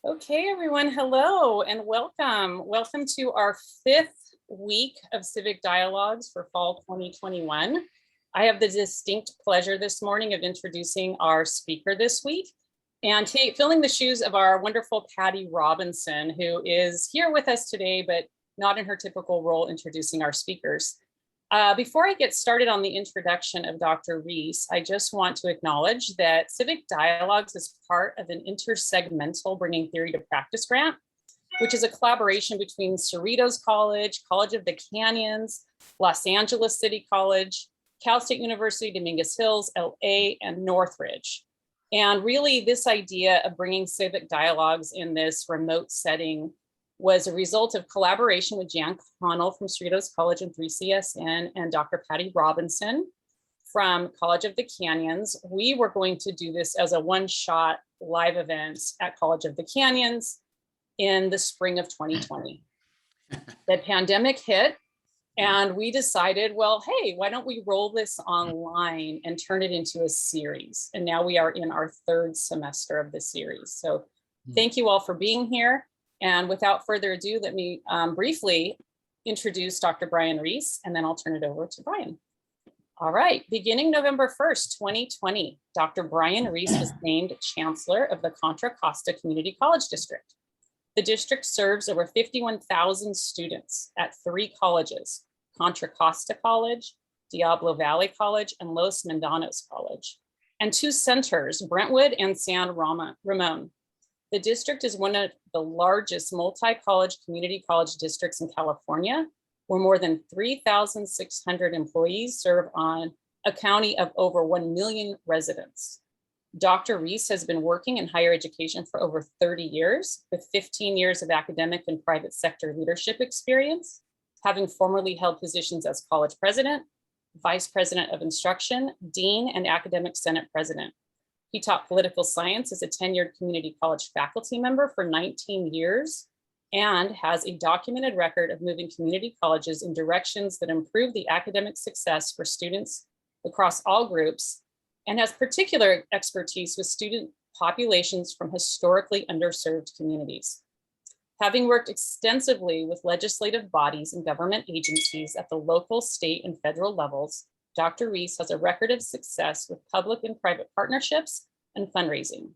Okay, everyone, hello and welcome. Welcome to our 5th week of Civic Dialogues for fall 2021. I have the distinct pleasure this morning of introducing our speaker this week and filling the shoes of our wonderful Patty Robinson, who is here with us today, but not in her typical role introducing our speakers. Before I get started on the introduction of Dr. Reece, I just want to acknowledge that Civic Dialogues is part of an intersegmental Bringing Theory to Practice grant, which is a collaboration between Cerritos College, College of the Canyons, Los Angeles City College, Cal State University, Dominguez Hills, LA, and Northridge. And really this idea of bringing Civic Dialogues in this remote setting was a result of collaboration with Jan Connell from Cerritos College and 3CSN and Dr. Patty Robinson from College of the Canyons. We were going to do this as a one-shot live event at College of the Canyons in the spring of 2020. The pandemic hit and we decided, well, hey, why don't we roll this online and turn it into a series? And now we are in our 3rd semester of the series. So thank you all for being here. And without further ado, let me briefly introduce Dr. Bryan Reece, and then I'll turn it over to Bryan. All right, beginning November 1st, 2020, Dr. Bryan Reece was named Chancellor of the Contra Costa Community College District. The district serves over 51,000 students at 3 colleges, Contra Costa College, Diablo Valley College, and Los Mendanos College, and 2 centers, Brentwood and San Ramon. The district is one of the largest multi-college community college districts in California, where more than 3,600 employees serve on a county of over 1 million residents. Dr. Reece has been working in higher education for over 30 years, with 15 years of academic and private sector leadership experience, having formerly held positions as college president, vice president of instruction, dean, and academic senate president. He taught political science as a tenured community college faculty member for 19 years and has a documented record of moving community colleges in directions that improve the academic success for students across all groups, and has particular expertise with student populations from historically underserved communities. Having worked extensively with legislative bodies and government agencies at the local, state, and federal levels, Dr. Reece has a record of success with public and private partnerships and fundraising.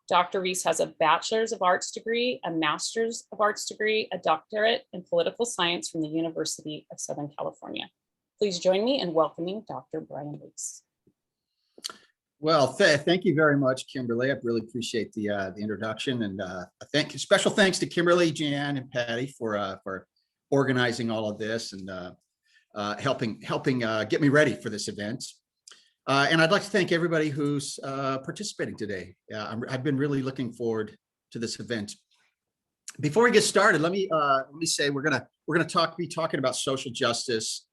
Dr. Reece has a Bachelor's of Arts degree, a Master's of Arts degree, a doctorate in political science from the University of Southern California. Please join me in welcoming Dr. Bryan Reece. Well, thank you very much, Kimberly. I really appreciate the introduction, and special thanks to Kimberly, Jan, and Patty for organizing all of this and helping get me ready for this event. And I'd like to thank everybody who's participating today. I've been really looking forward to this event. Before we get started, let me say we're gonna be talking about social justice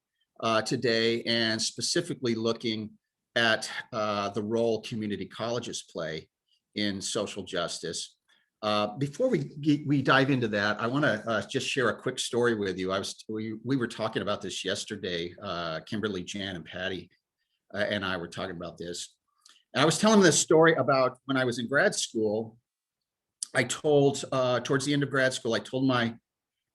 today, and specifically looking at the role community colleges play in social justice. Before we dive into that, I want to just share a quick story with you. We were talking about this yesterday. Kimberly, Jan, and Patty and I were talking about this. And I was telling this story about when I was in grad school. I told towards the end of grad school, I told my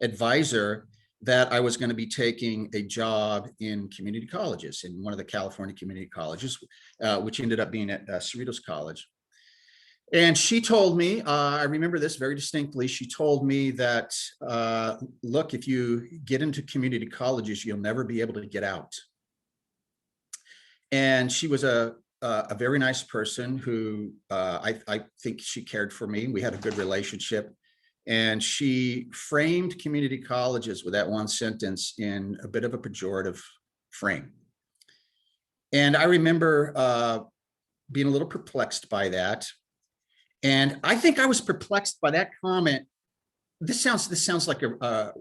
advisor that I was going to be taking a job in community colleges, in one of the California community colleges, which ended up being at Cerritos College. And she told me, I remember this very distinctly, she told me that, look, if you get into community colleges, you'll never be able to get out. And she was a very nice person who I think she cared for me. We had a good relationship. And she framed community colleges with that one sentence in a bit of a pejorative frame. And I remember being a little perplexed by that. And I think I was perplexed by that comment. This sounds like a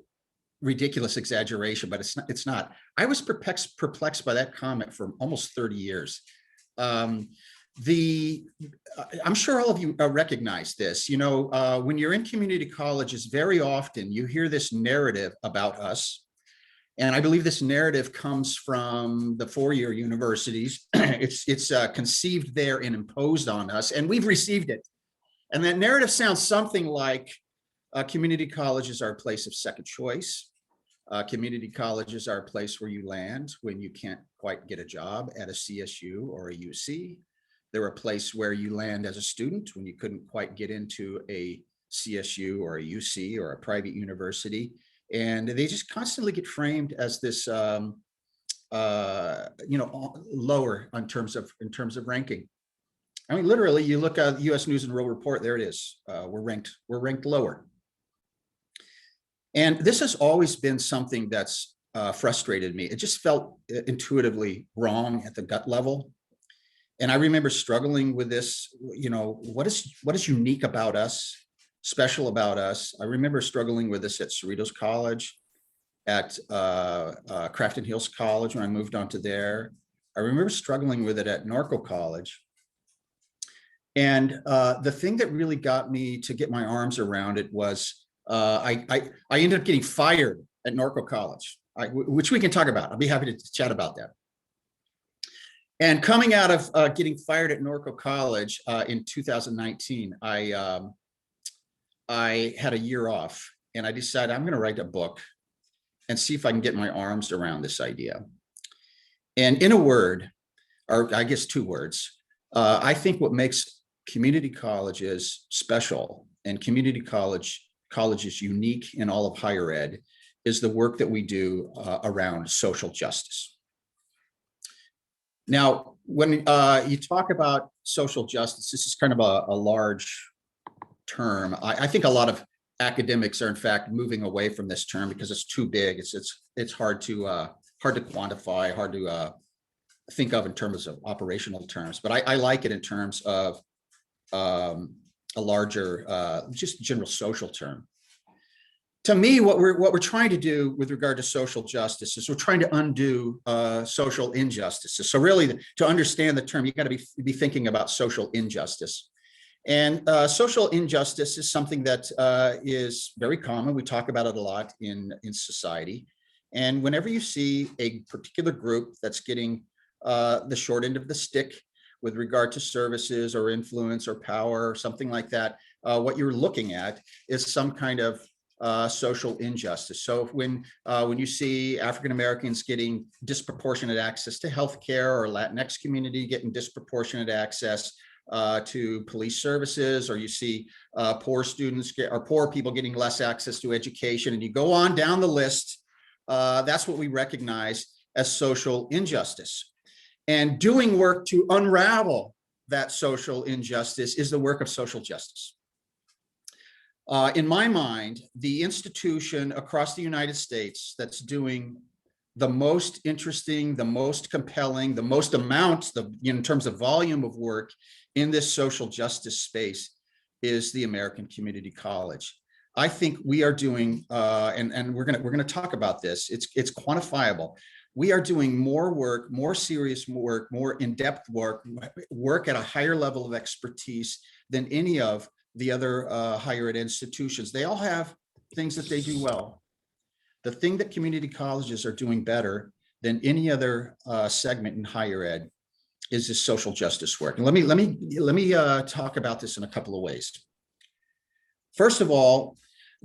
ridiculous exaggeration, but it's not. I was perplexed by that comment for almost 30 years. I'm sure all of you recognize this. You know, when you're in community colleges, very often you hear this narrative about us. And I believe this narrative comes from the four-year universities. It's conceived there and imposed on us, and we've received it. And that narrative sounds something like community colleges are a place of second choice. Community colleges are a place where you land when you can't quite get a job at a CSU or a UC. They're a place where you land as a student when you couldn't quite get into a CSU or a UC or a private university. And they just constantly get framed as this, lower in terms of ranking. I mean, literally, you look at the U.S. News and World Report, there it is. We're ranked lower. And this has always been something that's frustrated me. It just felt intuitively wrong at the gut level. And I remember struggling with this, what is unique about us, special about us? I remember struggling with this at Cerritos College, at Crafton Hills College when I moved on to there. I remember struggling with it at Norco College. And the thing that really got me to get my arms around it was I ended up getting fired at Norco College, which we can talk about. I'll be happy to chat about that. And coming out of getting fired at Norco College in 2019, I had a year off, and I decided I'm going to write a book and see if I can get my arms around this idea. And in a word, or I guess 2 words, I think what makes community colleges special and community colleges unique in all of higher ed is the work that we do around social justice. Now, when you talk about social justice, this is kind of a large term. I think a lot of academics are in fact moving away from this term because it's too big. It's hard to quantify, hard to think of in terms of operational terms. But I like it in terms of a larger, just general social term. To me, what we're trying to do with regard to social justice is we're trying to undo social injustices. So really, to understand the term, you got to be thinking about social injustice. And social injustice is something that is very common. We talk about it a lot in society. And whenever you see a particular group that's getting the short end of the stick with regard to services or influence or power or something like that, what you're looking at is some kind of social injustice. So when you see African Americans getting disproportionate access to healthcare, or Latinx community getting disproportionate access to police services, or you see poor people getting less access to education, and you go on down the list, that's what we recognize as social injustice. And doing work to unravel that social injustice is the work of social justice. In my mind, the institution across the United States that's doing the most interesting, the most compelling, the most amount, in terms of volume of work in this social justice space is the American Community College. I think we are doing, and we're gonna talk about this. It's quantifiable. We are doing more work, more serious work, more in-depth work at a higher level of expertise than any of the other higher ed institutions. They all have things that they do well. The thing that community colleges are doing better than any other segment in higher ed is this social justice work. And let me talk about this in a couple of ways. First of all,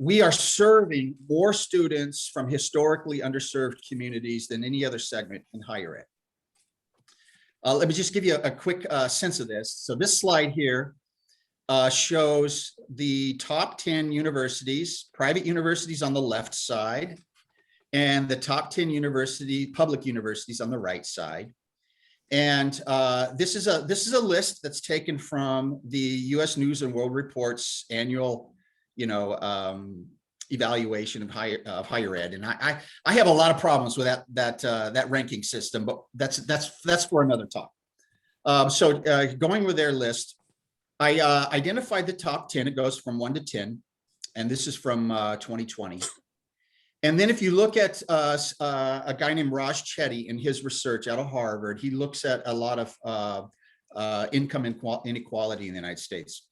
we are serving more students from historically underserved communities than any other segment in higher ed. Let me just give you a quick sense of this. So this slide here shows the top 10 universities, private universities on the left side, and the top 10 public universities on the right side. And this is a list that's taken from the U.S. News and World Report's annual, evaluation of higher ed. And I have a lot of problems with that ranking system, but that's for another talk. So going with their list, I identified the top 10. It goes from 1 to 10, and this is from 2020. And then if you look at a guy named Raj Chetty in his research out of Harvard, he looks at a lot of income inequality in the United States.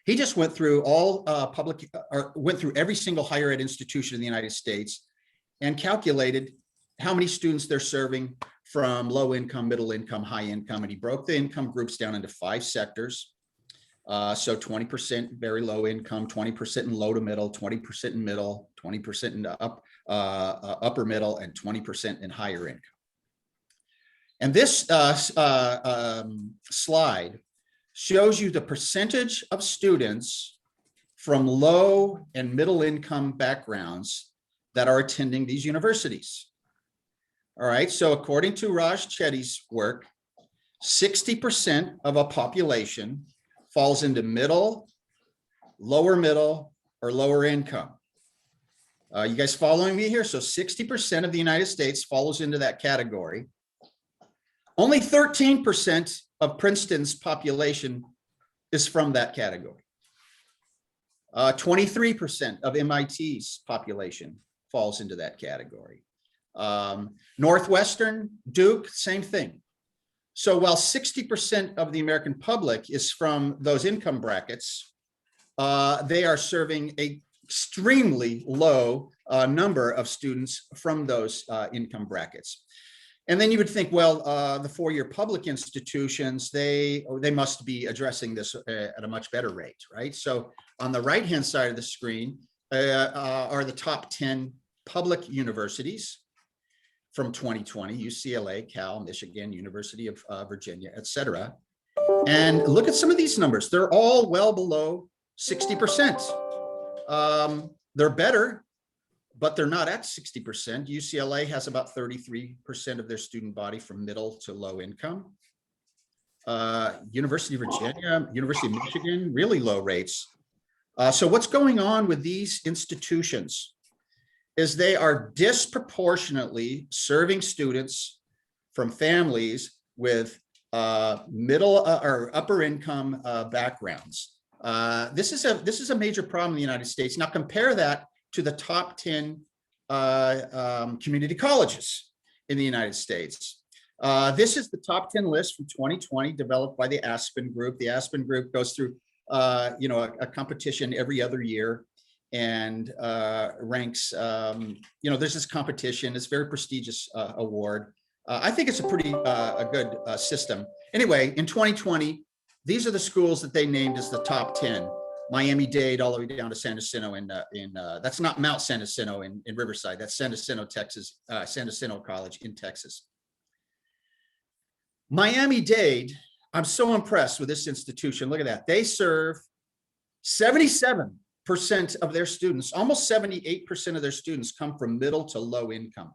He just went through went through every single higher ed institution in the United States and calculated how many students they're serving from low income, middle income, high income. And he broke the income groups down into 5 sectors. So 20% very low income, 20% in low to middle, 20% in middle, 20% in upper middle, and 20% in higher income. And this slide shows you the percentage of students from low and middle income backgrounds that are attending these universities. All right, so according to Raj Chetty's work, 60% of a population falls into middle, or lower income. You guys following me here? So 60% of the United States falls into that category. Only 13% of Princeton's population is from that category. 23% of MIT's population falls into that category. Northwestern, Duke, same thing. So while 60% of the American public is from those income brackets, they are serving a extremely low number of students from those income brackets. And then you would think, well, the four-year public institutions, they must be addressing this at a much better rate, right? So on the right-hand side of the screen are the top 10 public universities from 2020, UCLA, Cal, Michigan, University of Virginia, et cetera. And look at some of these numbers. They're all well below 60%. They're better, but they're not at 60%. UCLA has about 33% of their student body from middle to low income. University of Virginia, University of Michigan, really low rates. So what's going on with these institutions is they are disproportionately serving students from families with middle or upper income backgrounds. This is a major problem in the United States. Now compare that to the top 10 community colleges in the United States. This is the top 10 list from 2020 developed by the Aspen Group. The Aspen Group goes through a competition every other year and ranks, there's this competition. It's a very prestigious award. I think it's a pretty good system. Anyway, in 2020, these are the schools that they named as the top 10. Miami-Dade all the way down to San Jacinto that's not Mount San Jacinto in Riverside, that's San Jacinto, Texas, San Jacinto College in Texas. Miami-Dade, I'm so impressed with this institution. Look at that. They serve 77% of their students, almost 78% of their students come from middle to low income.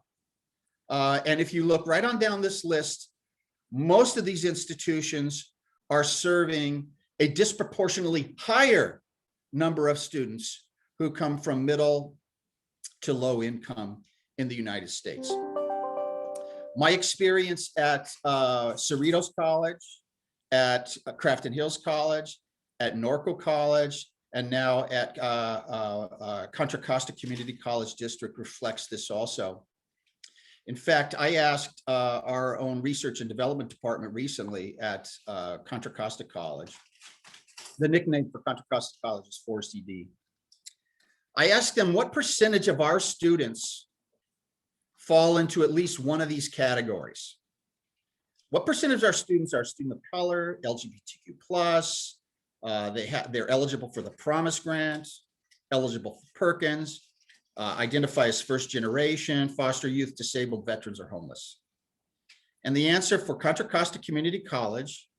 And if you look right on down this list, most of these institutions are serving a disproportionately higher number of students who come from middle to low income in the United States. My experience at Cerritos College, at Crafton Hills College, at Norco College, and now at Contra Costa Community College District reflects this also. In fact, I asked our own research and development department recently at Contra Costa College. The nickname for Contra Costa College is 4CD. I asked them what percentage of our students fall into at least one of these categories. What percentage of our students are student of color, LGBTQ+, they're eligible for the Promise Grant, eligible for Perkins, identify as first generation, foster youth, disabled, veterans, or homeless. And the answer for Contra Costa Community College,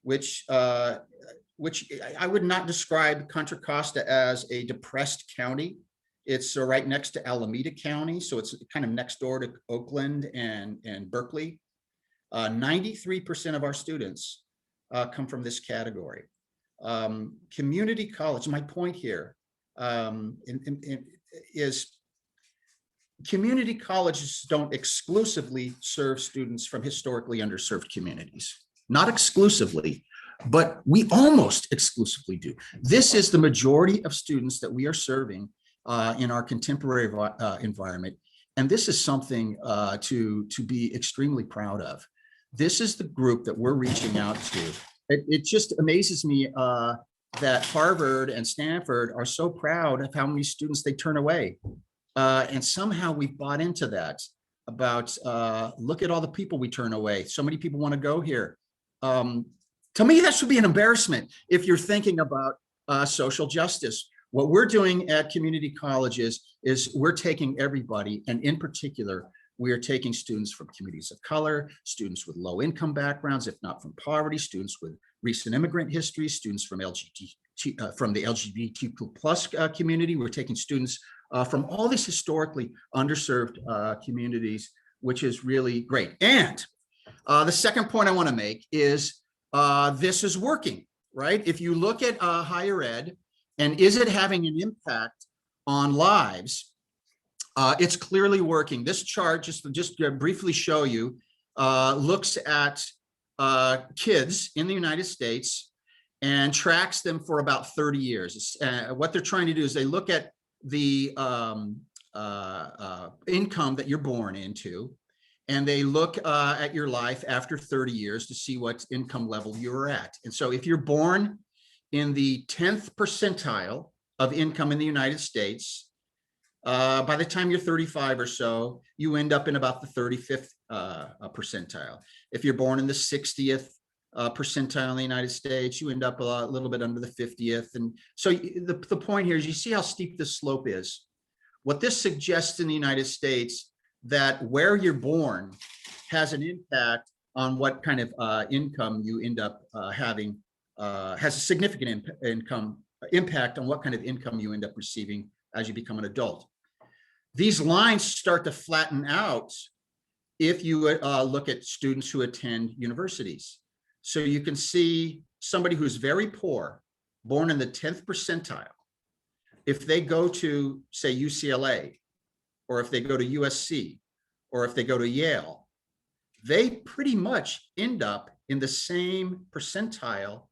which I would not describe Contra Costa as a depressed county. It's right next to Alameda County, so it's kind of next door to Oakland and Berkeley. 93% of our students come from this category. Community college, my point here is community colleges don't exclusively serve students from historically underserved communities. Not exclusively, but we almost exclusively do. This is the majority of students that we are serving in our contemporary environment. And this is something to be extremely proud of. This is the group that we're reaching out to. It just amazes me that Harvard and Stanford are so proud of how many students they turn away. And somehow we've bought into that about, look at all the people we turn away. So many people want to go here. To me, that should be an embarrassment if you're thinking about social justice. What we're doing at community colleges is we're taking everybody, and in particular, we are taking students from communities of color, students with low income backgrounds, if not from poverty, students with recent immigrant history, students from from the LGBTQ plus community. We're taking students from all these historically underserved communities, which is really great. And the second point I want to make is this is working, right? If you look at higher ed, and is it having an impact on lives? It's clearly working. This chart, just to briefly show you, looks at kids in the United States and tracks them for about 30 years. What they're trying to do is they look at the income that you're born into, and they look at your life after 30 years to see what income level you're at. And so if you're born in the 10th percentile of income in the United States, by the time you're 35 or so, you end up in about the 35th percentile. If you're born in the 60th percentile in the United States, you end up a little bit under the 50th. And so the point here is you see how steep this slope is. What this suggests in the United States, that where you're born has an impact on what kind of income you end up having, has a significant impact on what kind of income you end up receiving as you become an adult. These lines start to flatten out if you look at students who attend universities. So you can see somebody who's very poor, born in the 10th percentile, if they go to, say, UCLA, or if they go to USC, or if they go to Yale, they pretty much end up in the same percentile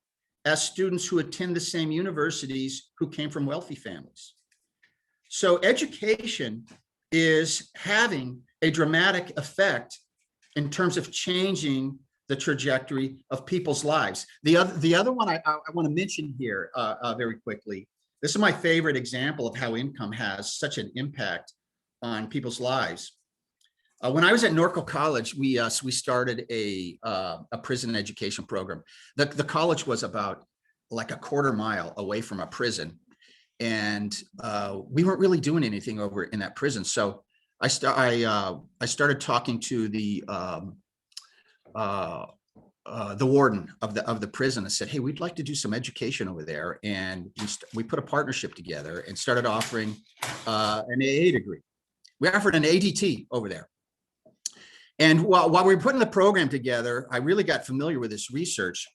as students who attend the same universities who came from wealthy families. So education is having a dramatic effect in terms of changing the trajectory of people's lives. The other one I want to mention here very quickly, this is my favorite example of how income has such an impact on people's lives. When I was at Norco College, we started a prison education program. The college was about like a quarter mile away from a prison, and we weren't really doing anything over in that prison. So I started talking to the warden of the prison and said, "Hey, we'd like to do some education over there," and we put a partnership together and started offering an AA degree. We offered an ADT over there. And while we were putting the program together, I really got familiar with this research.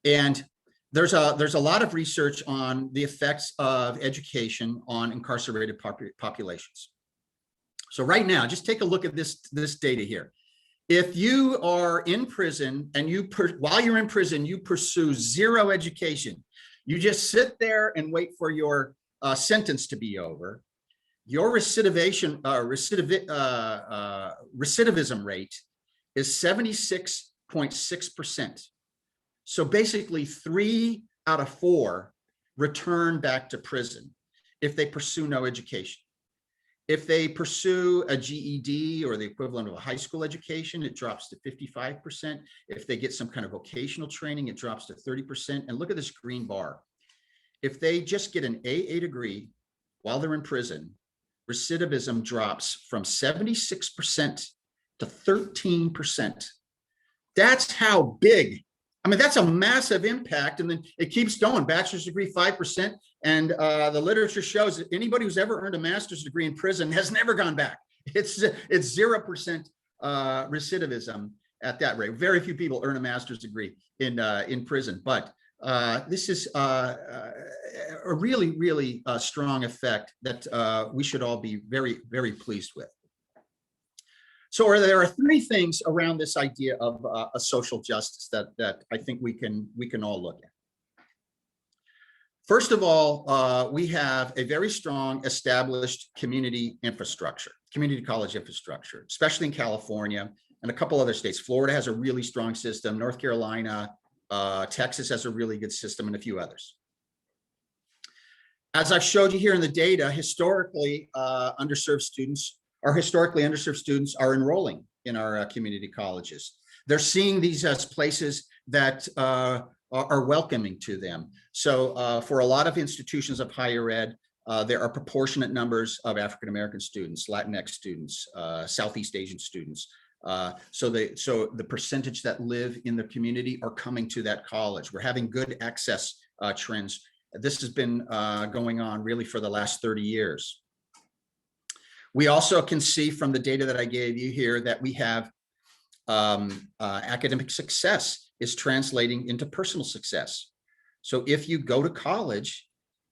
And there's a lot of research on the effects of education on incarcerated populations. So right now, just take a look at this data here. If you are in prison and while you're in prison, you pursue zero education, you just sit there and wait for your sentence to be over, your recidivism rate is 76.6%. So basically 3 out of 4 return back to prison if they pursue no education. If they pursue a GED or the equivalent of a high school education, it drops to 55%. If they get some kind of vocational training, it drops to 30%. And look at this green bar. If they just get an AA degree while they're in prison, recidivism drops from 76% to 13%. That's how big. I mean, that's a massive impact. And then it keeps going. Bachelor's degree, 5%. And the literature shows that anybody who's ever earned a master's degree in prison has never gone back. It's 0% recidivism at that rate. Very few people earn a master's degree in prison. But this is a really, really strong effect that we should all be very, very pleased with. So there are 3 things around this idea of a social justice that I think we can all look at. First of all, we have a very strong established community infrastructure, community college infrastructure, especially in California and a couple other states. Florida has a really strong system. North Carolina, Texas has a really good system, and a few others. As I've showed you here in the data, historically underserved students are enrolling in our community colleges. They're seeing these as places that are welcoming to them. So for a lot of institutions of higher ed, there are proportionate numbers of African-American students, Latinx students, Southeast Asian students. So the percentage that live in the community are coming to that college. We're having good access trends. This has been going on really for the last 30 years. We also can see from the data that I gave you here that we have academic success is translating into personal success. So if you go to college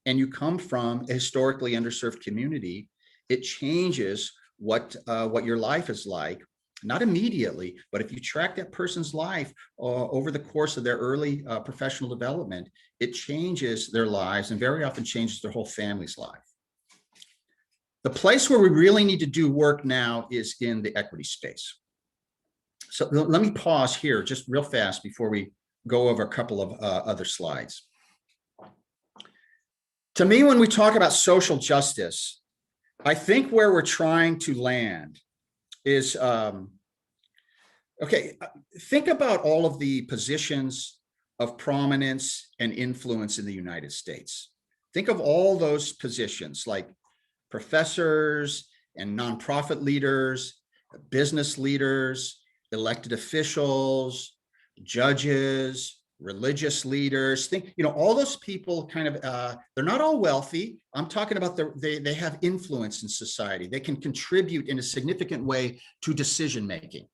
and you come from a historically underserved community, it changes what your life is like. Not immediately, but if you track that person's life over the course of their early professional development, it changes their lives and very often changes their whole family's life. The place where we really need to do work now is in the equity space. So let me pause here just real fast before we go over a couple of other slides. To me, when we talk about social justice, I think where we're trying to land is, okay, think about all of the positions of prominence and influence in the United States. Think of all those positions like professors and nonprofit leaders, business leaders, elected officials, judges, religious leaders. Think, all those people kind of, they're not all wealthy. I'm talking about they have influence in society. They can contribute in a significant way to decision making.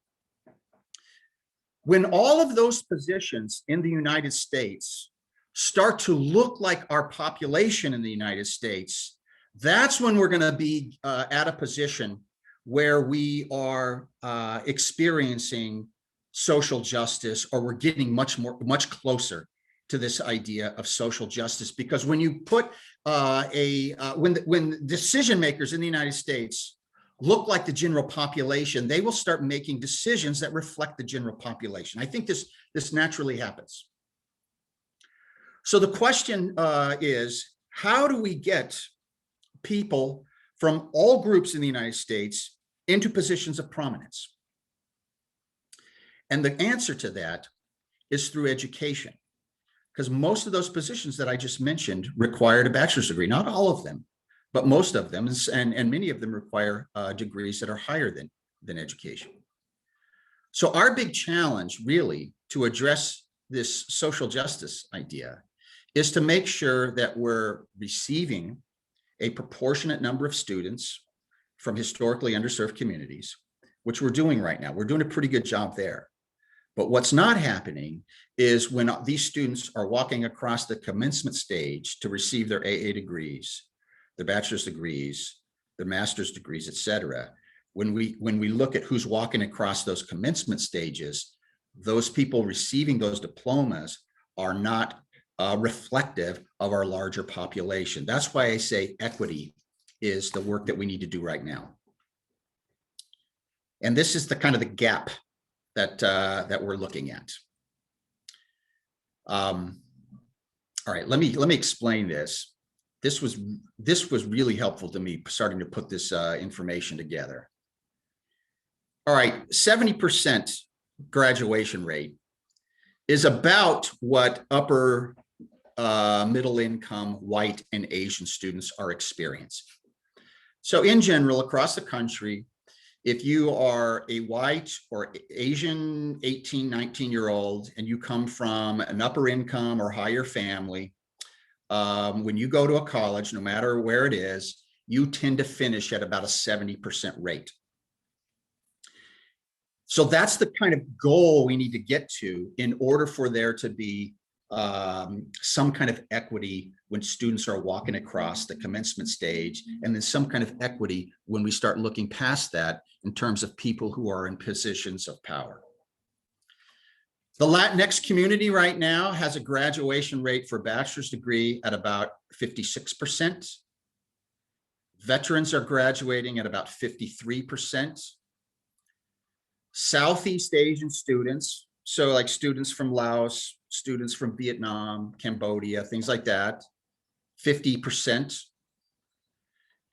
When all of those positions in the United States start to look like our population in the United States, that's when we're going to be at a position where we are experiencing social justice, or we're getting much closer to this idea of social justice. Because when you put when decision makers in the United States look like the general population, they will start making decisions that reflect the general population. I think this naturally happens. So the question is, how do we get people from all groups in the United States into positions of prominence? And the answer to that is through education, because most of those positions that I just mentioned required a bachelor's degree. Not all of them, but most of them, and many of them require degrees that are higher than education. So our big challenge really to address this social justice idea is to make sure that we're receiving a proportionate number of students from historically underserved communities, which we're doing right now. We're doing a pretty good job there. But what's not happening is when these students are walking across the commencement stage to receive their AA degrees, their bachelor's degrees, their master's degrees, et cetera, when we look at who's walking across those commencement stages, those people receiving those diplomas are not reflective of our larger population. That's why I say equity is the work that we need to do right now. And this is the kind of the gap that we're looking at. All right, let me explain this. This was really helpful to me starting to put this information together. All right, 70% graduation rate is about what upper middle income white and Asian students are experiencing. So in general, across the country, if you are a white or Asian 18, 19-year-old and you come from an upper income or higher family, when you go to a college, no matter where it is, you tend to finish at about a 70% rate. So that's the kind of goal we need to get to in order for there to be some kind of equity when students are walking across the commencement stage, and then some kind of equity when we start looking past that in terms of people who are in positions of power. The Latinx community right now has a graduation rate for a bachelor's degree at about 56%. Veterans are graduating at about 53%. Southeast Asian students, so like students from Laos, students from Vietnam, Cambodia, things like that, 50%.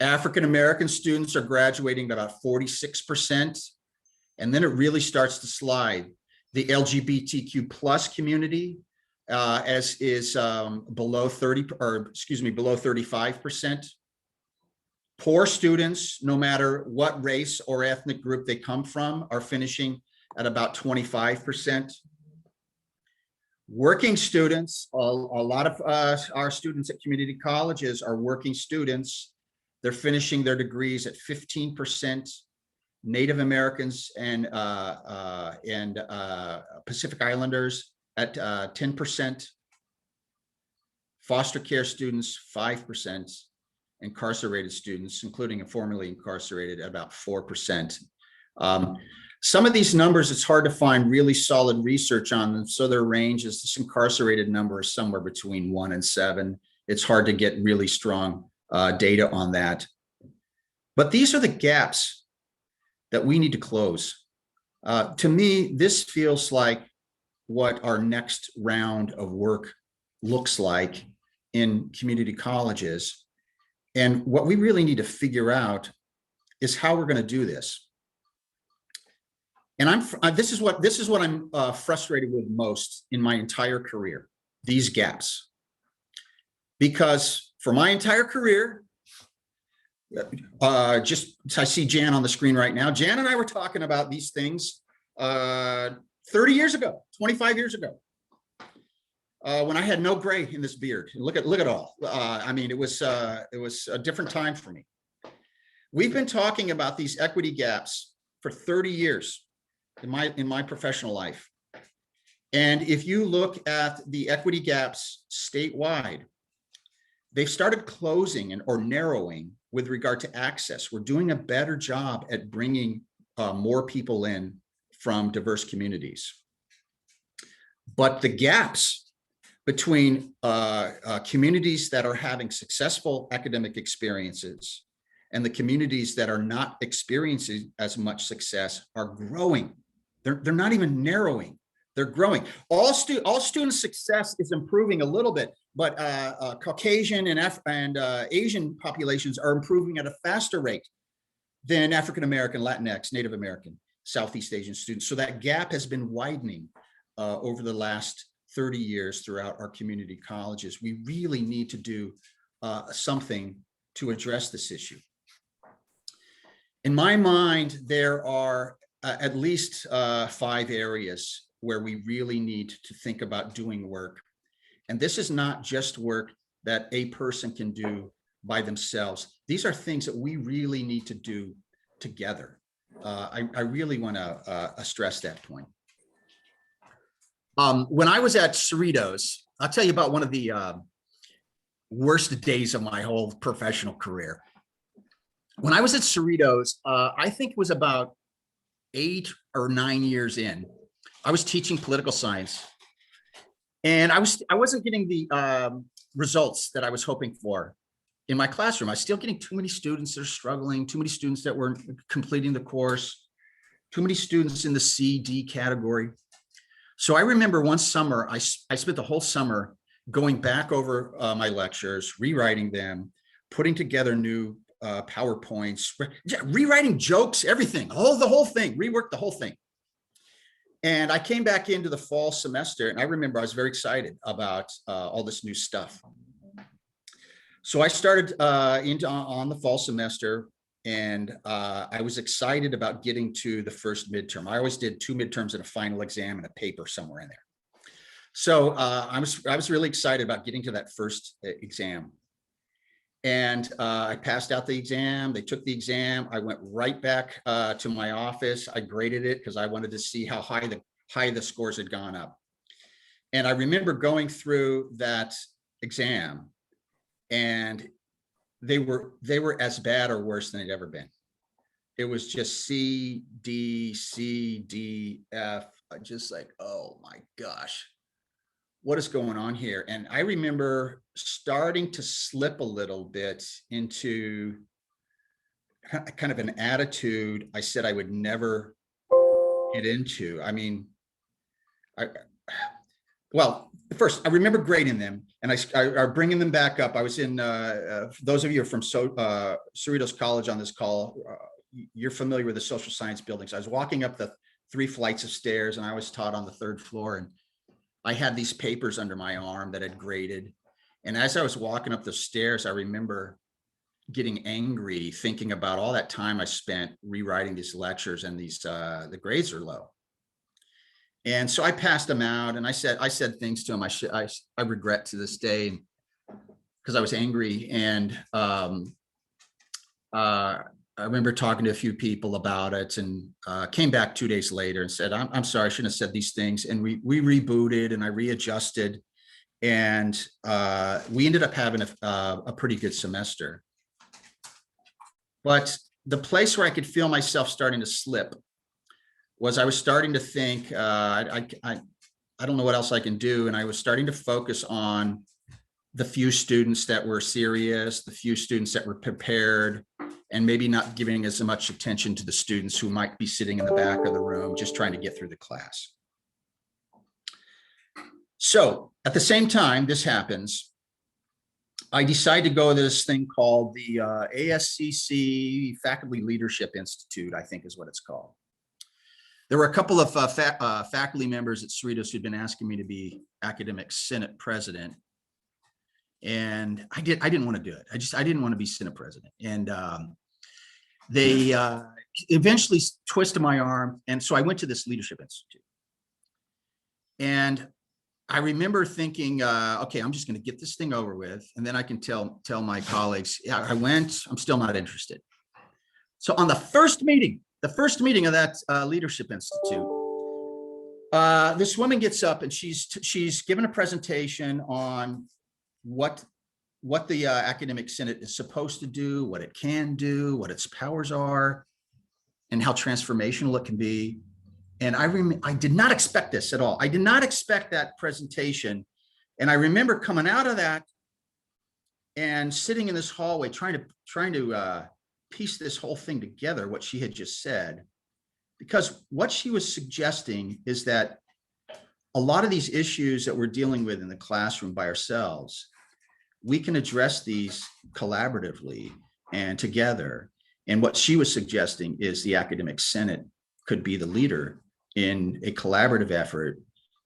African-American students are graduating at about 46%. And then it really starts to slide. The LGBTQ plus community as is below 35%. Poor students, no matter what race or ethnic group they come from, are finishing at about 25%. Working students, a lot of our students at community colleges are working students. They're finishing their degrees at 15%. Native Americans and Pacific Islanders at 10%. Foster care students, 5%. Incarcerated students, including formerly incarcerated, at about 4%. Some of these numbers, it's hard to find really solid research on them. So their range is, this incarcerated number is somewhere between 1 and 7. It's hard to get really strong data on that. But these are the gaps that we need to close. To me, this feels like what our next round of work looks like in community colleges. And what we really need to figure out is how we're going to do this. And this is what I'm frustrated with most in my entire career, these gaps. Because for my entire career, I see Jan on the screen right now. Jan and I were talking about these things 30 years ago, 25 years ago, when I had no gray in this beard. Look at all. I mean, it was a different time for me. We've been talking about these equity gaps for 30 years in my professional life. And if you look at the equity gaps statewide, they've started closing or narrowing with regard to access. We're doing a better job at bringing more people in from diverse communities. But the gaps between communities that are having successful academic experiences and the communities that are not experiencing as much success are growing. They're not even narrowing, they're growing. All student success is improving a little bit, but Caucasian and Asian populations are improving at a faster rate than African-American, Latinx, Native American, Southeast Asian students. So that gap has been widening over the last 30 years throughout our community colleges. We really need to do something to address this issue. In my mind, there are at least 5 areas where we really need to think about doing work. And this is not just work that a person can do by themselves. These are things that we really need to do together. I really want to stress that point. When I was at Cerritos, I'll tell you about one of the worst days of my whole professional career. When I was at Cerritos, I think it was about 8 or 9 years in, I was teaching political science, and I wasn't getting the results that I was hoping for in my classroom. I was still getting too many students that are struggling, too many students that weren't completing the course, too many students in the C, D category. So I remember one summer, I spent the whole summer going back over my lectures, rewriting them, putting together new PowerPoints, rewriting jokes, everything, the whole thing, reworked the whole thing. And I came back into the fall semester, and I remember I was very excited about all this new stuff. So I started on the fall semester, and I was excited about getting to the first midterm. I always did 2 midterms and a final exam and a paper somewhere in there. So I was really excited about getting to that first exam. And I passed out the exam. They took the exam. I went right back to my office. I graded it because I wanted to see how high the scores had gone up. And I remember going through that exam, and they were as bad or worse than they'd ever been. It was just C, D, C, D, F. Just like, oh my gosh, what is going on here? And I remember starting to slip a little bit into kind of an attitude I said I would never get into. I mean, well, first, I remember grading them, and I bringing them back up. I was in, those of you from Cerritos College on this call, you're familiar with the social science buildings. I was walking up the 3 flights of stairs, and I was taught on the 3rd floor. And I had these papers under my arm that had graded. And as I was walking up the stairs, I remember getting angry, thinking about all that time I spent rewriting these lectures, and the grades are low. And so I passed them out, and I said things to him I regret to this day, because I was angry. And I remember talking to a few people about it, and came back 2 days later and said, I'm sorry, I shouldn't have said these things. And we rebooted, and I readjusted, and we ended up having a pretty good semester. But the place where I could feel myself starting to slip was I was starting to think, I don't know what else I can do. And I was starting to focus on the few students that were serious, the few students that were prepared, and maybe not giving as much attention to the students who might be sitting in the back of the room, just trying to get through the class. So at the same time this happens, I decided to go to this thing called the ASCC Faculty Leadership Institute, I think is what it's called. There were a couple of faculty members at Cerritos who'd been asking me to be academic senate president. And I didn't want to do it. I didn't want to be senate president. And they eventually twisted my arm. And so I went to this leadership institute. And I remember thinking, okay, I'm just going to get this thing over with, and then I can tell my colleagues, yeah, I went, I'm still not interested. So on the first meeting of that leadership institute, this woman gets up and she's given a presentation on what the academic senate is supposed to do, what it can do, what its powers are, and how transformational it can be. And I did not expect this at all. I did not expect that presentation. And I remember coming out of that and sitting in this hallway trying to piece this whole thing together, what she had just said, because what she was suggesting is that a lot of these issues that we're dealing with in the classroom by ourselves, we can address these collaboratively and together. And what she was suggesting is the academic senate could be the leader in a collaborative effort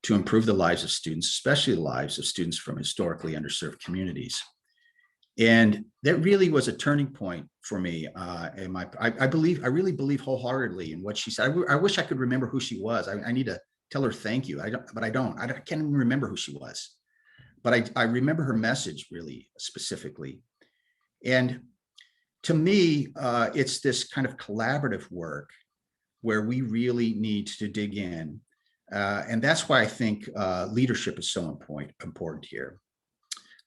to improve the lives of students, especially the lives of students from historically underserved communities. And that really was a turning point for me. I really believe wholeheartedly in what she said. I wish I could remember who she was. I need to tell her thank you. I can't even remember who she was. But I remember her message really specifically. And to me, it's this kind of collaborative work where we really need to dig in. And that's why I think leadership is so important here.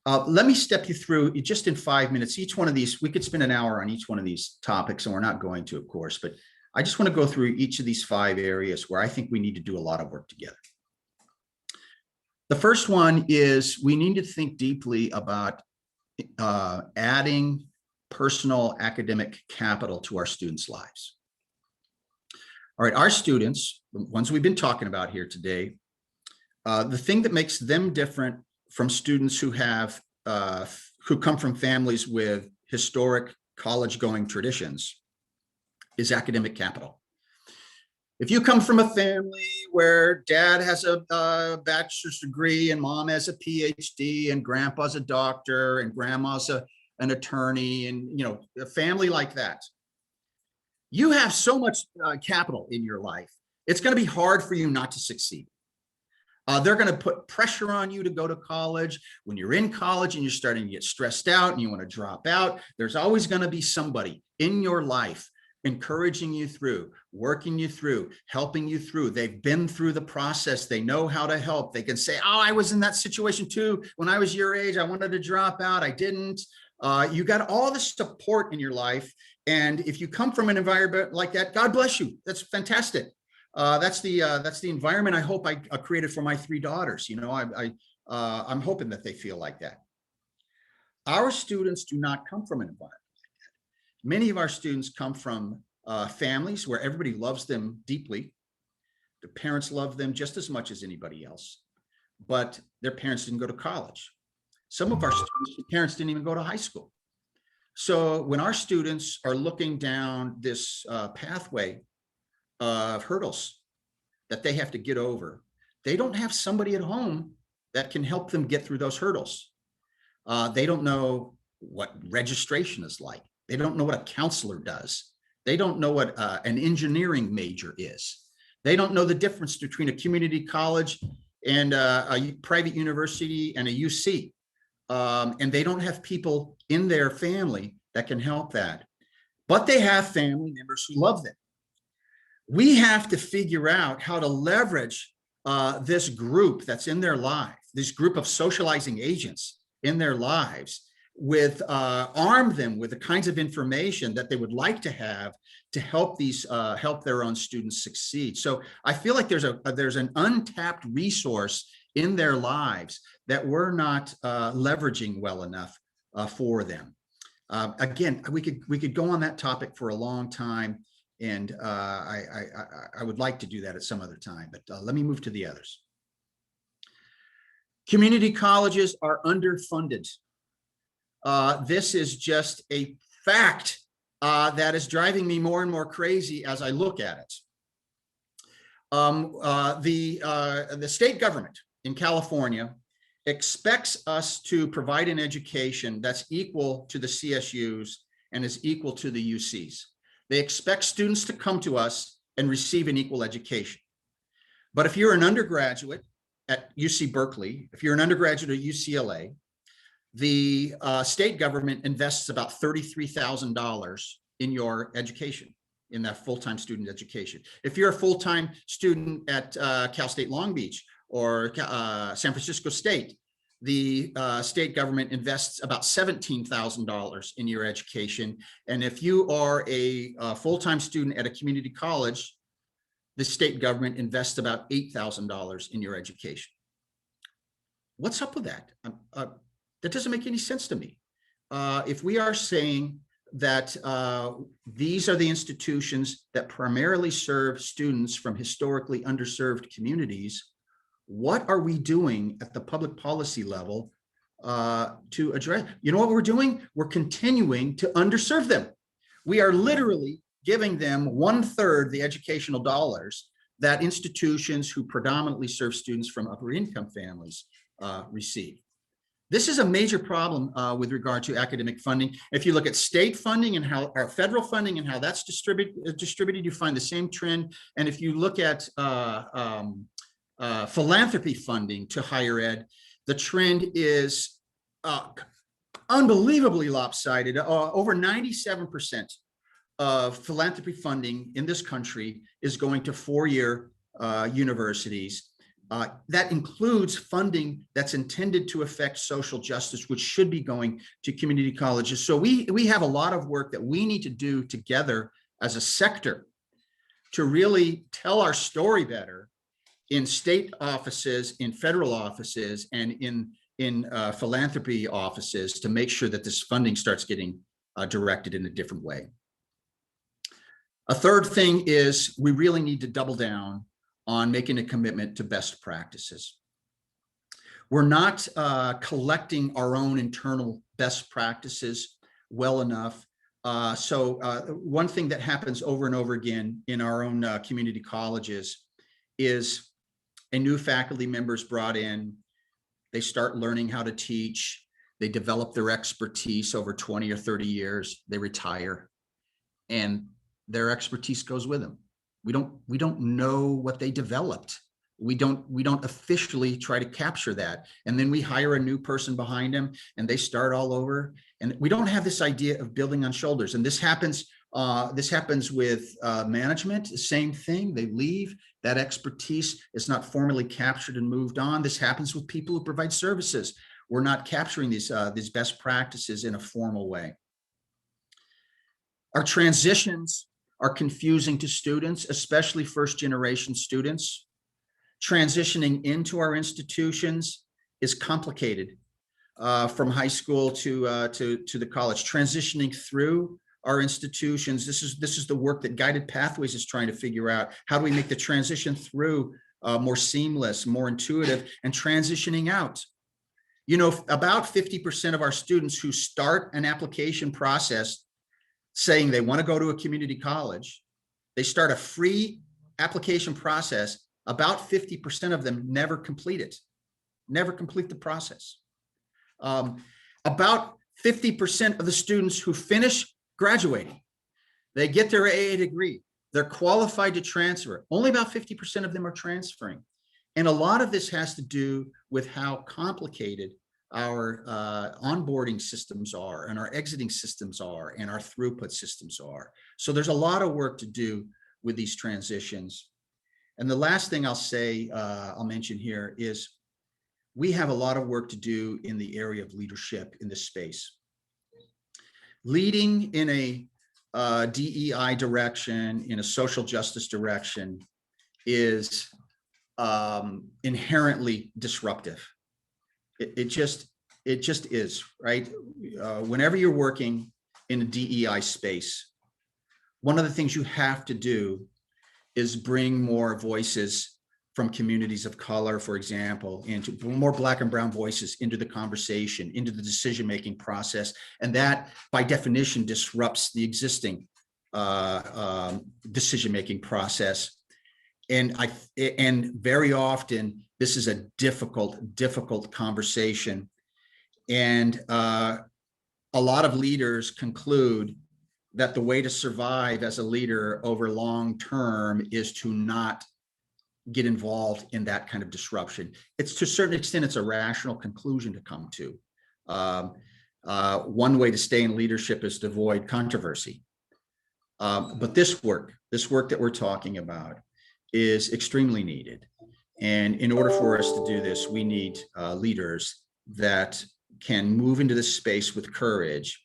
Let me step you through just in 5 minutes. Each one of these, we could spend an hour on each one of these topics, and we're not going to, of course, but I just want to go through each of these 5 areas where I think we need to do a lot of work together. The first one is we need to think deeply about adding personal academic capital to our students' lives. All right, our students, the ones we've been talking about here today, the thing that makes them different from students who come from families with historic college-going traditions is academic capital. If you come from a family where dad has a bachelor's degree and mom has a PhD and grandpa's a doctor and grandma's an attorney, and a family like that, you have so much capital in your life, it's going to be hard for you not to succeed. They're going to put pressure on you to go to college. When you're in college and you're starting to get stressed out and you want to drop out, there's always going to be somebody in your life encouraging you through, working you through, helping you through. They've been through the process. They know how to help. They can say, oh, I was in that situation too. When I was your age, I wanted to drop out. I didn't. You got all the support in your life. And if you come from an environment like that, God bless you. That's fantastic. That's the environment I hope I created for my 3 daughters. I'm hoping that they feel like that. Our students do not come from an environment like that. Many of our students come from families where everybody loves them deeply. The parents love them just as much as anybody else, but their parents didn't go to college. Some of our students, parents didn't even go to high school. So when our students are looking down this pathway of hurdles that they have to get over, they don't have somebody at home that can help them get through those hurdles. They don't know what registration is like. They don't know what a counselor does. They don't know what an engineering major is. They don't know the difference between a community college and a private university and a UC. And they don't have people in their family that can help that. But they have family members who love them. We have to figure out how to leverage this group that's in their life, this group of socializing agents in their lives, with arm them with the kinds of information that they would like to have to help these help their own students succeed. So I feel like there's an untapped resource in their lives that we're not leveraging well enough for them. Again, we could go on that topic for a long time, and I would like to do that at some other time, but let me move to the others. Community colleges are underfunded. This is just a fact that is driving me more and more crazy as I look at it. The state government in California expects us to provide an education that's equal to the CSUs and is equal to the UCs. They expect students to come to us and receive an equal education. But if you're an undergraduate at UC Berkeley, if you're an undergraduate at UCLA, the state government invests about $33,000 in your education, in that full-time student education. If you're a full-time student at Cal State Long Beach or San Francisco State, the state government invests about $17,000 in your education. And if you are a full-time student at a community college, the state government invests about $8,000 in your education. What's up with that? That doesn't make any sense to me. If we are saying that these are the institutions that primarily serve students from historically underserved communities, what are we doing at the public policy level to address? You know what we're doing? We're continuing to underserve them. We are literally giving them 1/3 the educational dollars that institutions who predominantly serve students from upper income families receive. This is a major problem with regard to academic funding. If you look at state funding and how our federal funding and how that's distributed, you find the same trend. And if you look at philanthropy funding to higher ed, the trend is unbelievably lopsided. Over 97% of philanthropy funding in this country is going to four-year universities. That includes funding that's intended to affect social justice, which should be going to community colleges. So we have a lot of work that we need to do together as a sector to really tell our story better in state offices, in federal offices, and in philanthropy offices to make sure that this funding starts getting directed in a different way. A third thing is we really need to double down on making a commitment to best practices. We're not collecting our own internal best practices well enough. One thing that happens over and over again in our own community colleges is a new faculty member is brought in, they start learning how to teach, they develop their expertise over 20 or 30 years, they retire, and their expertise goes with them. We don't know what they developed. We don't officially try to capture that. And then we hire a new person behind them and they start all over. And we don't have this idea of building on shoulders. And this happens with management, the same thing. They leave, that expertise is not formally captured and moved on. This happens with people who provide services. We're not capturing these best practices in a formal way. Our transitions are confusing to students, especially first-generation students. Transitioning into our institutions is complicated from high school to the college. Transitioning through our institutions, this is the work that Guided Pathways is trying to figure out. How do we make the transition through more seamless, more intuitive, and transitioning out? You know, about 50% of our students who start an application process saying they want to go to a community college, they start a free application process about 50% of them never complete it, never complete the process. About 50% of the students who finish graduating, they get their AA degree, they're qualified to transfer. Only about 50% of them are transferring. And a lot of this has to do with how complicated our onboarding systems are and our exiting systems are and our throughput systems are. So there's a lot of work to do with these transitions. And the last thing I'll say, I'll mention here is we have a lot of work to do in the area of leadership in this space. Leading in a DEI direction, in a social justice direction is inherently disruptive. It just is, right? Whenever you're working in a DEI space, one of the things you have to do is bring more voices from communities of color, for example, into more Black and brown voices into the conversation, into the decision-making process. And that, by definition, disrupts the existing decision-making process. And very often, this is a difficult conversation. And a lot of leaders conclude that the way to survive as a leader over long term is to not get involved in that kind of disruption. It's, to a certain extent, it's a rational conclusion to come to. One way to stay in leadership is to avoid controversy. But this work that we're talking about is extremely needed. And in order for us to do this, we need leaders that can move into this space with courage,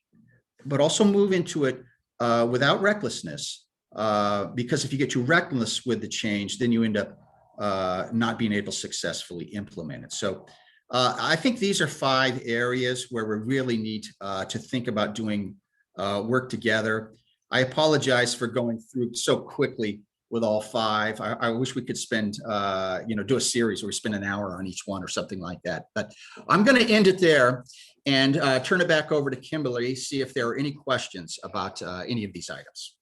but also move into it without recklessness. Because if you get too reckless with the change, then you end up not being able to successfully implement it. So I think these are 5 areas where we really need to think about doing work together. I apologize for going through so quickly with all 5. I wish we could spend, do a series where we spend an hour on each one or something like that. But I'm going to end it there and turn it back over to Kimberly, see if there are any questions about any of these items.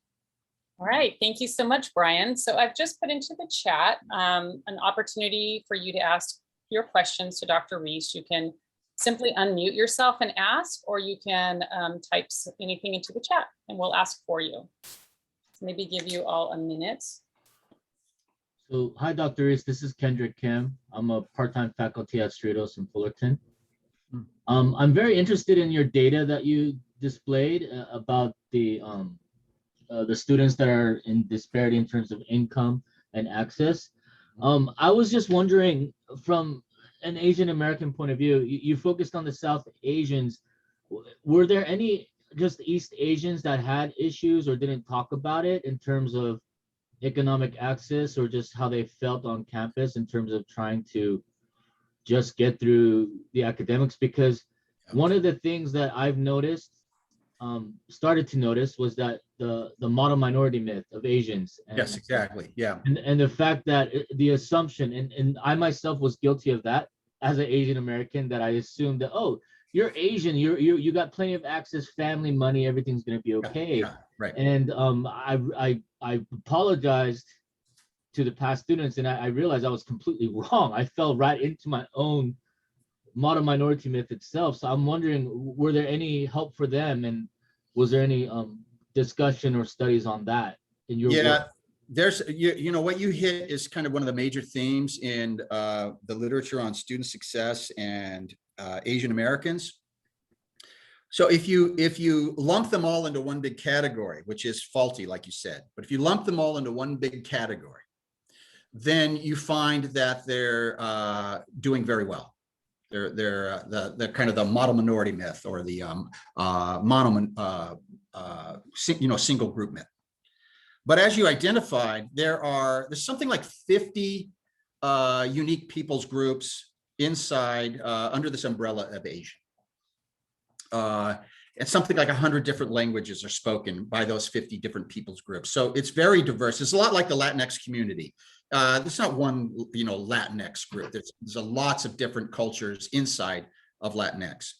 All right, thank you so much, Bryan. So I've just put into the chat an opportunity for you to ask your questions to Dr. Reece. You can simply unmute yourself and ask, or you can type anything into the chat and we'll ask for you. So maybe give you all a minute. So, hi, Dr. Reece. This is Kendrick Kim. I'm a part-time faculty at Cerritos in Fullerton. I'm very interested in your data that you displayed about the students that are in disparity in terms of income and access. I was just wondering, from an Asian American point of view, you focused on the South Asians. Were there any just East Asians that had issues or didn't talk about it in terms of economic access, or just how they felt on campus in terms of trying to just get through the academics? Because one of the things that I've noticed, started to notice, was that the model minority myth of Asians. And, yes, exactly. Yeah. And the fact that the assumption, and I myself was guilty of that as an Asian American, that I assumed that, oh, you're Asian, you got plenty of access, family, money, everything's gonna be okay. Yeah, right. And I apologized to the past students, and I realized I was completely wrong. I fell right into my own model minority myth itself. So I'm wondering, were there any help for them, and was there any discussion or studies on that in your work? There's, what you hit is kind of one of the major themes in the literature on student success and Asian Americans. So if you lump them all into one big category, which is faulty, like you said, but if you lump them all into one big category, then you find that they're doing very well. They're the kind of the model minority myth, or the single group myth. But as you identified, there's something like 50 unique peoples groups inside under this umbrella of Asian. And something like 100 different languages are spoken by those 50 different peoples groups. So it's very diverse. It's a lot like the Latinx community. There's not one, Latinx group. There's lots of different cultures inside of Latinx.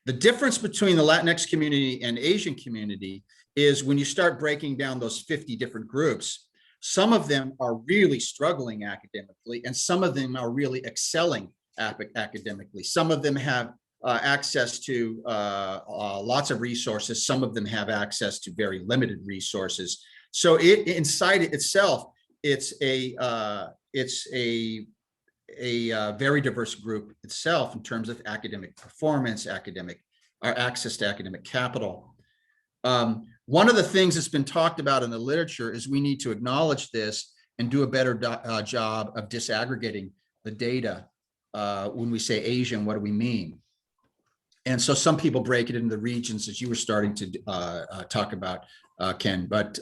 The difference between the Latinx community and Asian community is when you start breaking down those 50 different groups, Some of them are really struggling academically, and some of them are really excelling academically. Some of them have access to lots of resources. Some of them have access to very limited resources. So inside itself, it's a very diverse group itself in terms of academic performance, access to academic capital. One of the things that's been talked about in the literature is we need to acknowledge this and do a better job of disaggregating the data. When we say Asian, what do we mean? And so some people break it into the regions, as you were starting to talk about, Ken. But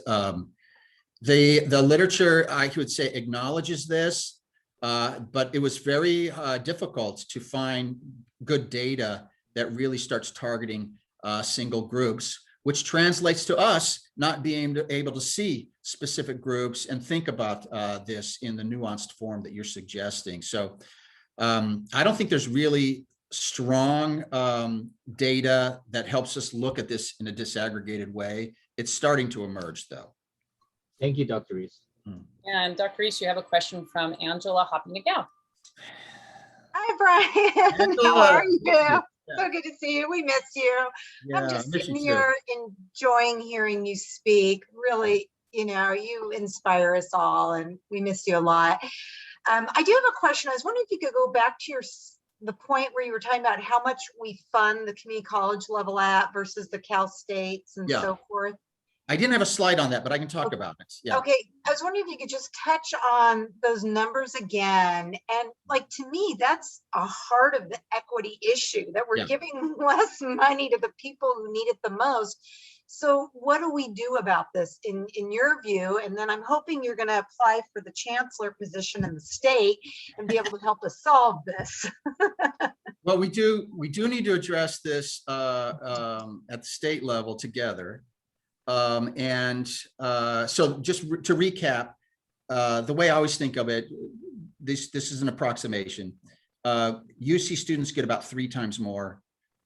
the literature, I would say, acknowledges this, but it was very difficult to find good data that really starts targeting single groups, which translates to us not being able to see specific groups and think about this in the nuanced form that you're suggesting. So I don't think there's really strong data that helps us look at this in a disaggregated way. It's starting to emerge, though. Thank you, Dr. Reece. And Dr. Reece, you have a question from Angela hopping to go. Hi, Bryan. Angela, How are you? yeah. So good to see you. We missed you. Yeah, I'm just I miss sitting you too. here enjoying hearing you speak. Really, you inspire us all, and we miss you a lot. I do have a question. I was wondering if you could go back to the point where you were talking about how much we fund the community college level at versus the Cal States and Yeah. so forth. I didn't have a slide on that, but I can talk about it. Yeah. Okay, I was wondering if you could just touch on those numbers again. And like, to me, that's a heart of the equity issue, that we're giving less money to the people who need it the most. So what do we do about this in your view? And then I'm hoping you're going to apply for the chancellor position in the state and be able to help us solve this. Well, we do need to address this at the state level together. So just to recap, the way I always think of it, this is an approximation. UC students get about 3 times more.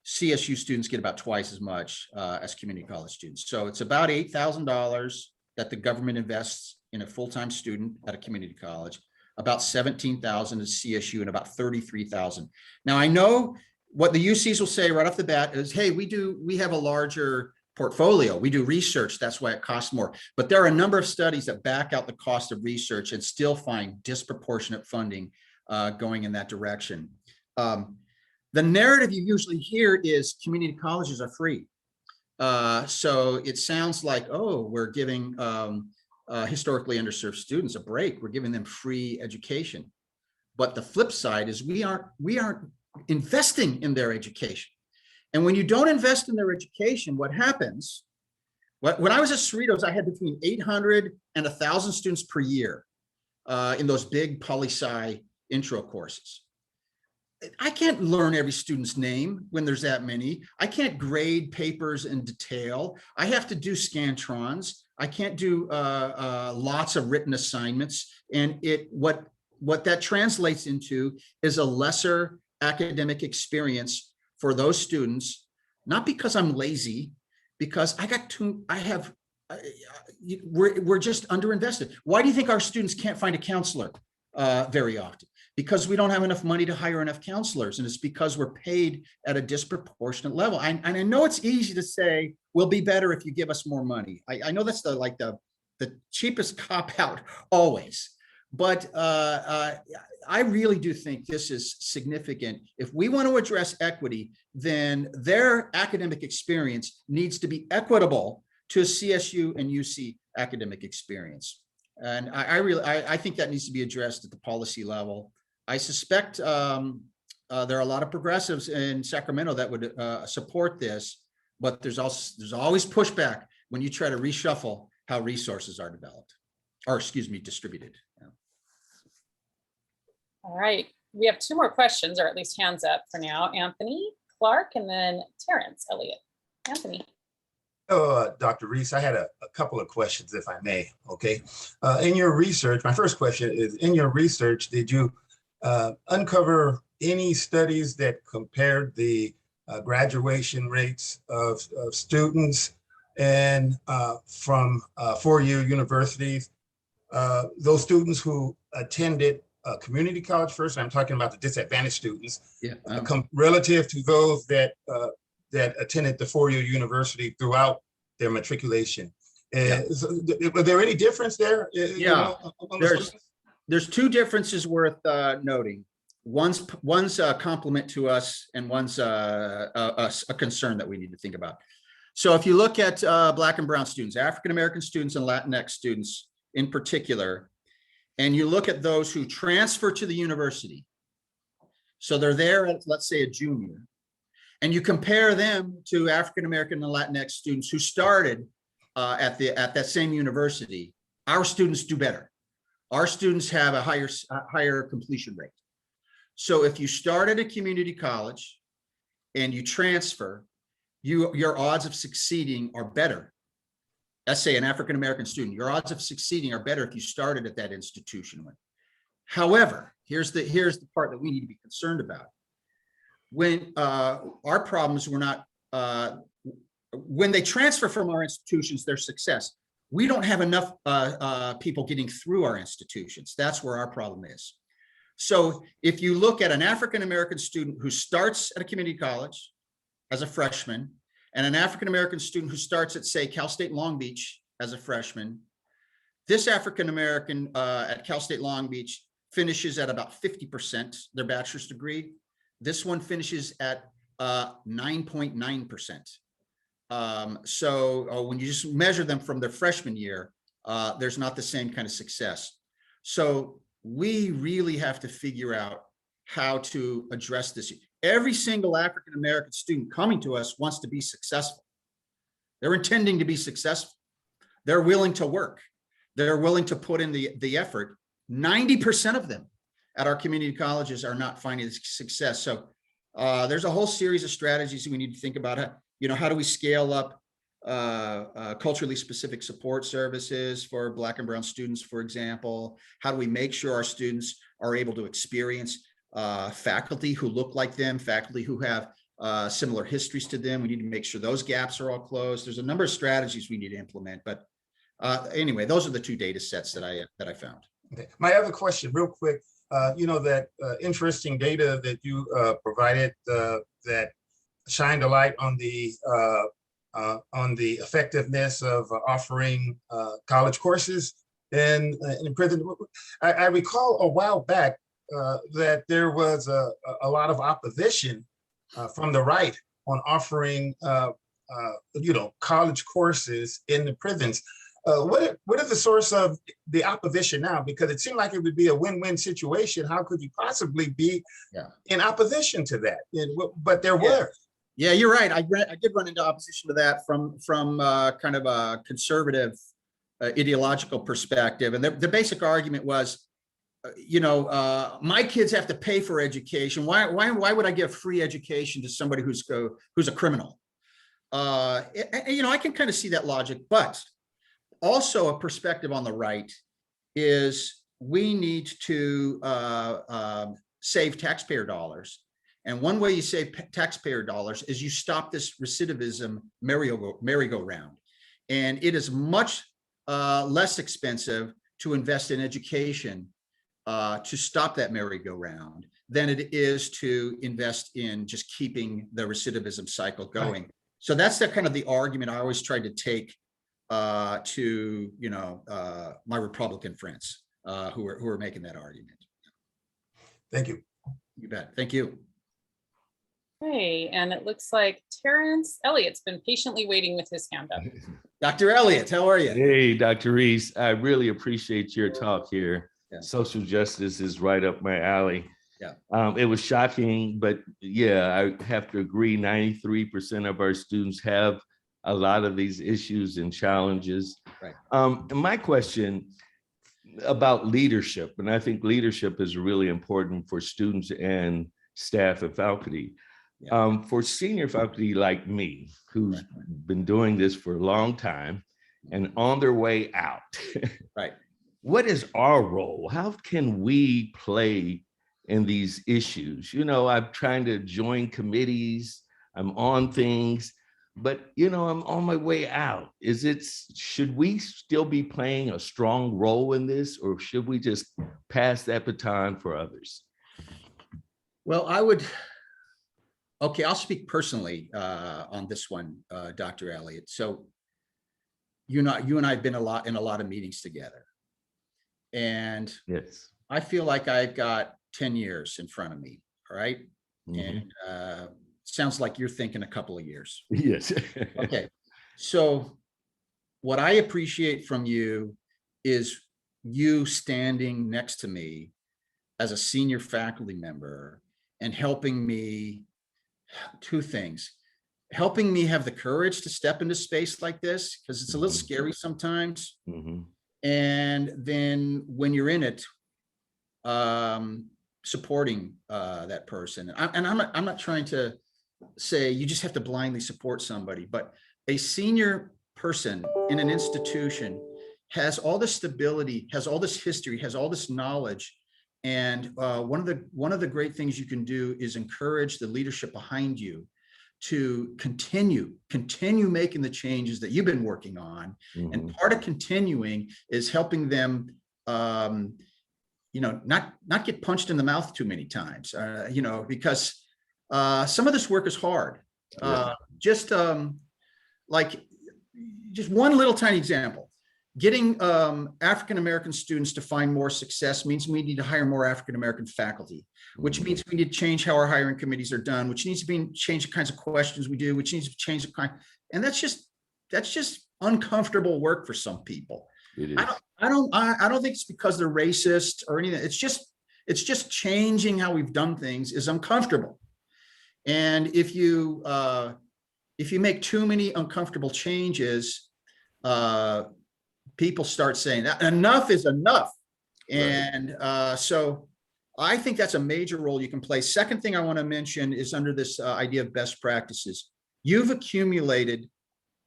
CSU students get about twice as much as community college students. So it's about $8,000 that the government invests in a full-time student at a community college, about $17,000 at CSU, and about $33,000. Now, I know what the UCs will say right off the bat is, hey, we have a larger portfolio. We do research. That's why it costs more. But there are a number of studies that back out the cost of research and still find disproportionate funding going in that direction. The narrative you usually hear is community colleges are free. So it sounds like, oh, we're giving historically underserved students a break. We're giving them free education. But the flip side is we aren't investing in their education. And when you don't invest in their education, what happens? When I was at Cerritos, I had between 800 and 1,000 students per year in those big poli-sci intro courses. I can't learn every student's name when there's that many. I can't grade papers in detail. I have to do Scantrons. I can't do lots of written assignments. And what that translates into is a lesser academic experience for those students, not because I'm lazy, because we're just underinvested. Why do you think our students can't find a counselor very often? Because we don't have enough money to hire enough counselors, and it's because we're paid at a disproportionate level. And I know it's easy to say, we'll be better if you give us more money. I know that's the cheapest cop out always. But I really do think this is significant. If we want to address equity, then their academic experience needs to be equitable to a CSU and UC academic experience. And I think that needs to be addressed at the policy level. I suspect there are a lot of progressives in Sacramento that would support this, but there's always pushback when you try to reshuffle how resources are developed, or distributed. Yeah. All right, we have 2 more questions, or at least hands up for now. Anthony Clark and then Terrence Elliott. Anthony. Dr. Reece, I had a couple of questions, if I may. Okay. In your research, my first question is, in your research, did you uncover any studies that compared the graduation rates of students and from 4-year universities those students who attended community college first, and I'm talking about the disadvantaged students, Yeah. relative to those that attended the four-year university throughout their matriculation. So, was there any difference there? Yeah, there's two differences worth noting. One's a compliment to us, and one's a concern that we need to think about. So if you look at Black and brown students, African-American students and Latinx students in particular, and you look at those who transfer to the university, so they're there at, let's say, a junior, and you compare them to African-American and Latinx students who started at that same university, our students do better. Our students have a higher completion rate. So if you start at a community college and you transfer, your odds of succeeding are better. Let's say an African-American student, your odds of succeeding are better if you started at that institution. However, here's the part that we need to be concerned about. When our problems were not, when they transfer from our institutions, their success, we don't have enough people getting through our institutions. That's where our problem is. So if you look at an African-American student who starts at a community college as a freshman, and an African-American student who starts at, say, Cal State Long Beach as a freshman, this African-American at Cal State Long Beach finishes at about 50% their bachelor's degree. This one finishes at 9.9%. So when you just measure them from their freshman year, there's not the same kind of success. So we really have to figure out how to address this. Every single African-American student coming to us wants to be successful. They're intending to be successful. They're willing to work. They're willing to put in the effort. 90% of them at our community colleges are not finding success. So there's a whole series of strategies we need to think about. How do we scale up culturally specific support services for Black and brown students, for example? How do we make sure our students are able to experience faculty who look like them, faculty who have similar histories to them? We need to make sure those gaps are all closed. There's a number of strategies we need to implement, but anyway, those are the two data sets that I found. Okay. My other question, real quick, that interesting data that you provided that shined a light on the effectiveness of offering college courses in prison. I recall a while back that there was a lot of opposition from the right on offering, college courses in the prisons. What is the source of the opposition now? Because it seemed like it would be a win-win situation. How could you possibly be in opposition to that? But there were. Yeah, you're right. I did run into opposition to that from kind of a conservative ideological perspective. And the basic argument was, my kids have to pay for education. Why would I give free education to somebody who's a criminal? I can kind of see that logic, but also a perspective on the right is we need to save taxpayer dollars. And one way you save taxpayer dollars is you stop this recidivism merry-go-round. And it is much less expensive to invest in education to stop that merry-go-round than it is to invest in just keeping the recidivism cycle going. Right. So that's the kind of the argument I always tried to take to my Republican friends who are making that argument. Thank you. You bet. Thank you. Hey, and it looks like Terrence Elliott's been patiently waiting with his hand up. Dr. Elliott, how are you? Hey, Dr. Reece, I really appreciate your talk here. Yeah. Social justice is right up my alley. Yeah. It was shocking, but yeah, I have to agree, 93% of our students have a lot of these issues and challenges. Right. And my question about leadership, and I think leadership is really important for students and staff and faculty. Yeah. For senior faculty like me, who's been doing this for a long time and on their way out, right? What is our role? How can we play in these issues? I'm trying to join committees, I'm on things. but I'm on my way out. Should we still be playing a strong role in this, or should we just pass that baton for others? Well, okay, I'll speak personally on this one, Dr. Elliott. So you and I have been in a lot of meetings together. And Yes. I feel like I've got 10 years in front of me, all right? Mhm. And sounds like you're thinking a couple of years. Yes. Okay, so what I appreciate from you is you standing next to me as a senior faculty member and helping me, two things, helping me have the courage to step into space like this, because it's a little Mhm. scary sometimes. Mhm. And then when you're in it, supporting that person. And I'm not trying to say you just have to blindly support somebody, but a senior person in an institution has all this stability, has all this history, has all this knowledge. And one of the great things you can do is encourage the leadership behind you to continue making the changes that you've been working on. And Mhm. part of continuing is helping them, not get punched in the mouth too many times, because some of this work is hard. Yeah. Just one little tiny example. Getting African-American students to find more success means we need to hire more African-American faculty, which Mhm. means we need to change how our hiring committees are done, which needs to change the kinds of questions we do, which needs to change the kind. And that's just uncomfortable work for some people. It is. I don't think it's because they're racist or anything. It's just changing how we've done things is uncomfortable. And if you make too many uncomfortable changes, people start saying that enough is enough. And so I think that's a major role you can play. Second thing I want to mention is under this idea of best practices. You've accumulated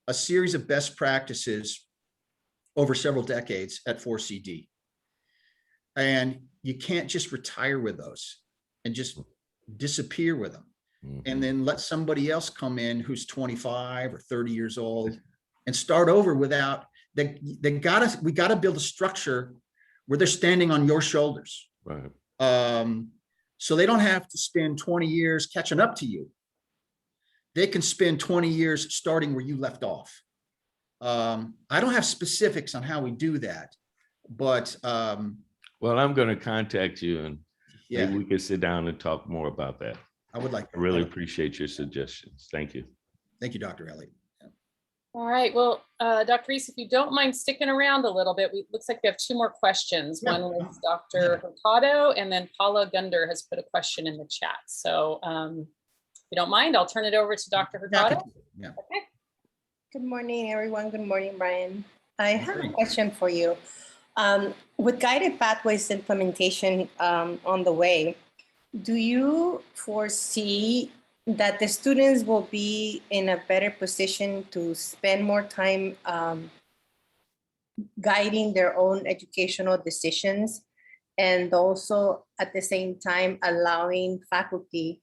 a series of best practices over several decades at 4CD. And you can't just retire with those and just disappear with them. Mhm. And then let somebody else come in who's 25 or 30 years old and start over without, we got to build a structure where they're standing on your shoulders. Right. So they don't have to spend 20 years catching up to you. They can spend 20 years starting where you left off. I don't have specifics on how we do that, but Well, I'm going to contact you, and yeah, maybe we can sit down and talk more about that. I would like. I really appreciate your suggestions. Thank you. Thank you, Dr. Elliott. All right, well, Dr. Reece, if you don't mind sticking around a little bit, looks like we have two more questions. Yeah. One was Dr. Hurtado, and then Paula Gunder has put a question in the chat. So if you don't mind, I'll turn it over to Dr. Hurtado. Yeah. Okay. Good morning, everyone. Good morning, Brian. I have a question for you. With guided pathways implementation on the way, do you foresee that the students will be in a better position to spend more time guiding their own educational decisions, and also at the same time allowing faculty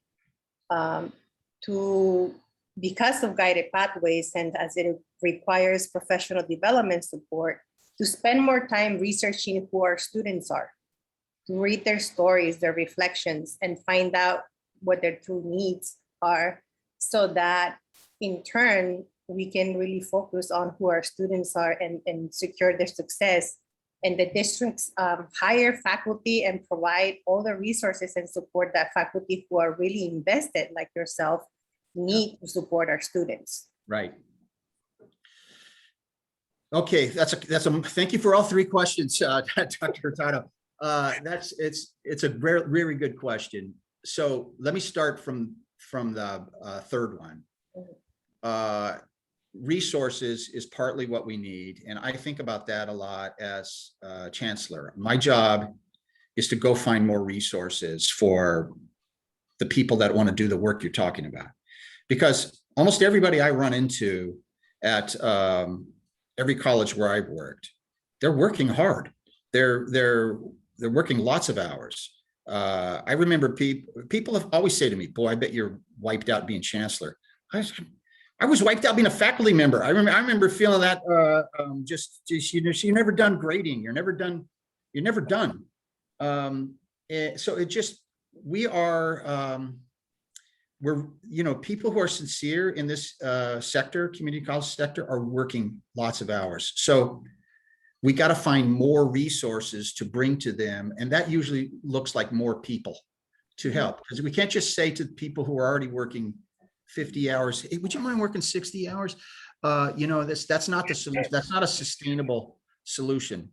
to, because of guided pathways and as it requires professional development support, to spend more time researching who our students are, to read their stories, their reflections, and find out what their true needs are, so that in turn, we can really focus on who our students are and secure their success. And the districts hire faculty and provide all the resources and support that faculty who are really invested, like yourself, need to support our students. Right. Okay, thank you for all three questions, Dr. Hurtado. It's a very good question. So let me start from the third one. Resources is partly what we need, and I think about that a lot as chancellor. My job is to go find more resources for the people that want to do the work you're talking about, because almost everybody I run into at every college where I've worked, they're working hard. They're working lots of hours. I remember people have always say to me, "Boy, I bet you're wiped out being chancellor." I was wiped out being a faculty member. I remember feeling that you're never done grading. You're never done. So it just, we're, people who are sincere in this sector, community college sector, are working lots of hours. So we got to find more resources to bring to them. And that usually looks like more people to help, because we can't just say to people who are already working 50 hours, hey, would you mind working 60 hours? That's not the solution. That's not a sustainable solution.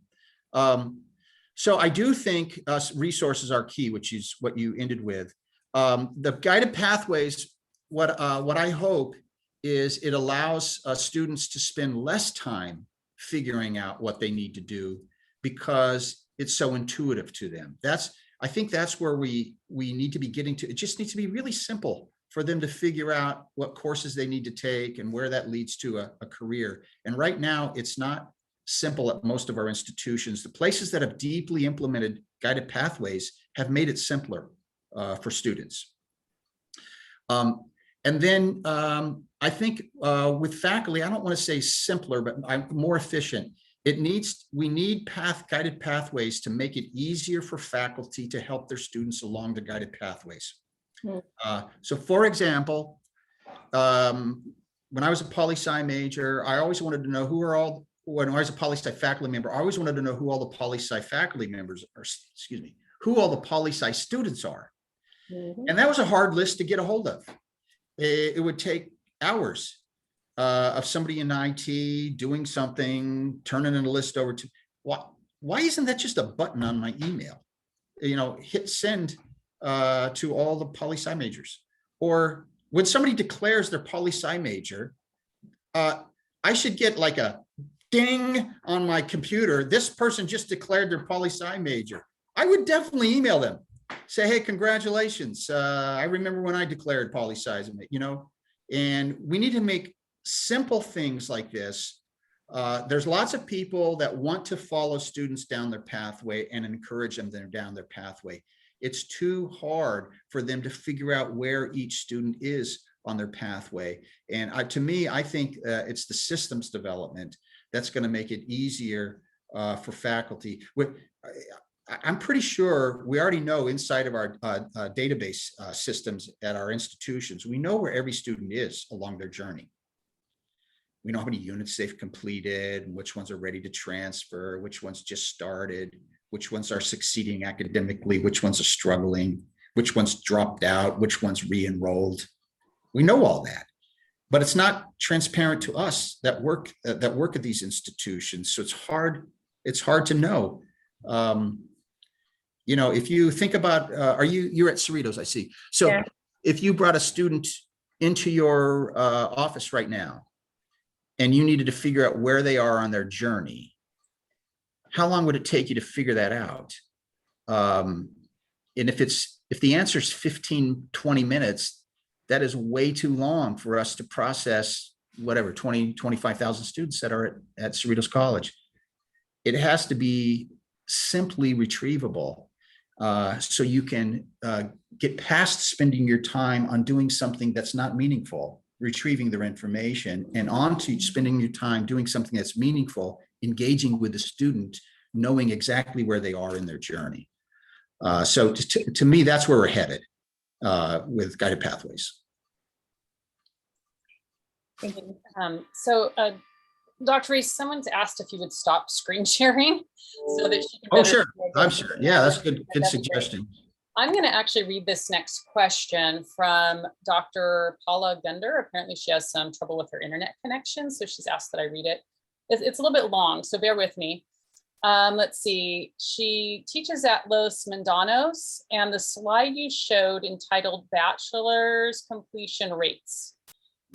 So I do think resources are key, which is what you ended with. The guided pathways, what I hope is it allows students to spend less time figuring out what they need to do because it's so intuitive to them. I think that's where we need to be getting to. It just needs to be really simple for them to figure out what courses they need to take and where that leads to a career. And right now, it's not simple at most of our institutions. The places that have deeply implemented guided pathways have made it simpler for students. And then I think with faculty, I don't want to say simpler, but more efficient. We need guided pathways to make it easier for faculty to help their students along the guided pathways. So for example, when I was a poli-sci major, I always wanted to know when I was a poli-sci faculty member, I always wanted to know who all the poli-sci faculty members are, who all the poli-sci students are. And that was a hard list to get a hold of. It would take hours of somebody in IT doing something, turning in a list over to, why isn't that just a button on my email? Hit send to all the poli-sci majors. Or when somebody declares their poli-sci major, I should get like a ding on my computer. This person just declared their poli-sci major. I would definitely email them. Say, hey, congratulations. I remember when I declared poli-sci, and we need to make simple things like this. There's lots of people that want to follow students down their pathway and encourage them down their pathway. It's too hard for them to figure out where each student is on their pathway. And to me, I think it's the systems development that's going to make it easier for faculty. I'm pretty sure we already know inside of our database systems at our institutions, we know where every student is along their journey. We know how many units they've completed, which ones are ready to transfer, which ones just started, which ones are succeeding academically, which ones are struggling, which ones dropped out, which ones re-enrolled. We know all that, but it's not transparent to us that work at these institutions. So it's hard to know. If you think about, you're at Cerritos, I see. So yeah. If you brought a student into your office right now, and you needed to figure out where they are on their journey, how long would it take you to figure that out? And if the answer is 15, 20 minutes, that is way too long for us to process 25,000 students that are at Cerritos College. It has to be simply retrievable so you can get past spending your time on doing something that's not meaningful, retrieving their information, and on to spending your time doing something that's meaningful, engaging with the student, knowing exactly where they are in their journey. So to me, that's where we're headed with guided pathways. Thank you. Dr. Reece, someone's asked if you would stop screen sharing so that she can. Oh, sure. I'm sure. Yeah, that's a good suggestion. I'm going to actually read this next question from Dr. Paula Gunder. Apparently she has some trouble with her internet connection, so she's asked that I read it. It's a little bit long, so bear with me. Let's see. She teaches at Los Mendanos, and the slide you showed entitled Bachelor's Completion Rates.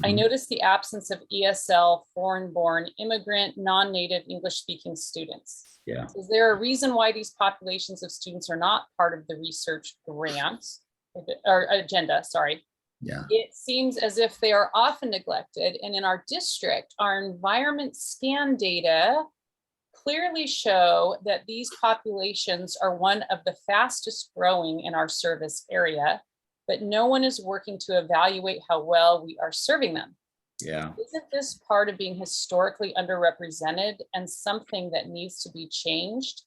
I noticed the absence of ESL, foreign-born, immigrant, non-native English-speaking students. Yeah. Is there a reason why these populations of students are not part of the research grant or agenda? Sorry. Yeah. It seems as if they are often neglected, and in our district, our environment scan data clearly show that these populations are one of the fastest growing in our service area, but no one is working to evaluate how well we are serving them. Yeah. Isn't this part of being historically underrepresented and something that needs to be changed?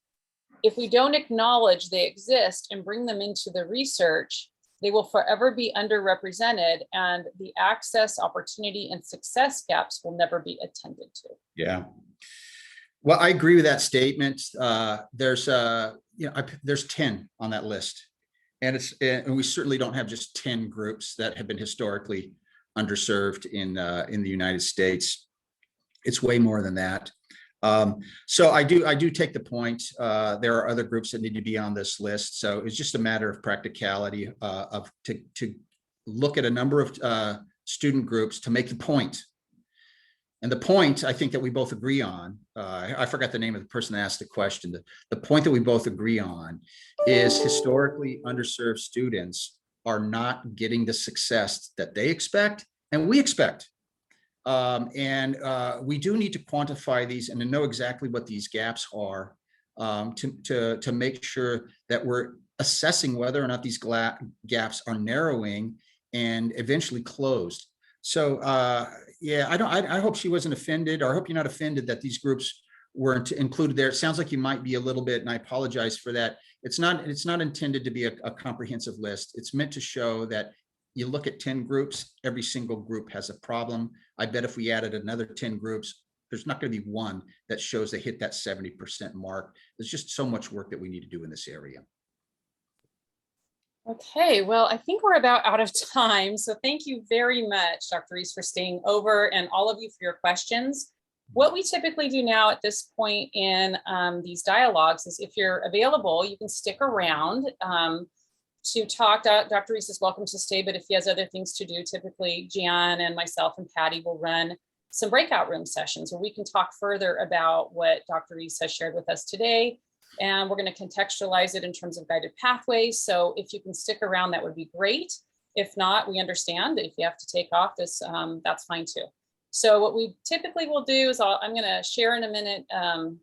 If we don't acknowledge they exist and bring them into the research, they will forever be underrepresented, and the access, opportunity, and success gaps will never be attended to. Yeah. Well, I agree with that statement. There's 10 on that list, and we certainly don't have just 10 groups that have been historically underserved in the United States. It's way more than that. So I do take the point. There are other groups that need to be on this list. So it's just a matter of practicality to look at a number of student groups to make the point. And the point I think that we both agree on, I forgot the name of the person that asked the question. The point that we both agree on is historically underserved students are not getting the success that they expect and we expect. We do need to quantify these and to know exactly what these gaps are, to make sure that we're assessing whether or not these gaps are narrowing and eventually closed. So yeah, I hope she wasn't offended, or I hope you're not offended that these groups weren't included there. It sounds like you might be a little bit, and I apologize for that. It's not intended to be a comprehensive list. It's meant to show that you look at 10 groups, every single group has a problem. I bet if we added another 10 groups, there's not going to be one that shows they hit that 70% mark. There's just so much work that we need to do in this area. Okay, well, I think we're about out of time. So thank you very much, Dr. Reece, for staying over, and all of you for your questions. What we typically do now at this point in these dialogues is, if you're available, you can stick around to talk. Dr. Reece is welcome to stay, but if he has other things to do, typically Gian and myself and Patty will run some breakout room sessions where we can talk further about what Dr. Reece has shared with us today. And we're going to contextualize it in terms of guided pathways. So if you can stick around, that would be great. If not, we understand that if you have to take off this, that's fine too. So what we typically will do is I'm going to share in a minute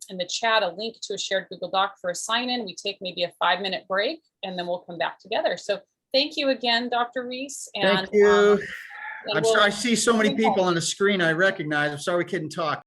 in the chat a link to a shared Google Doc for a sign-in. We take maybe a 5-minute break, and then we'll come back together. So thank you again, Dr. Reece. And, thank you. and I'm sorry, I see so many people on the screen I recognize. I'm sorry we couldn't talk.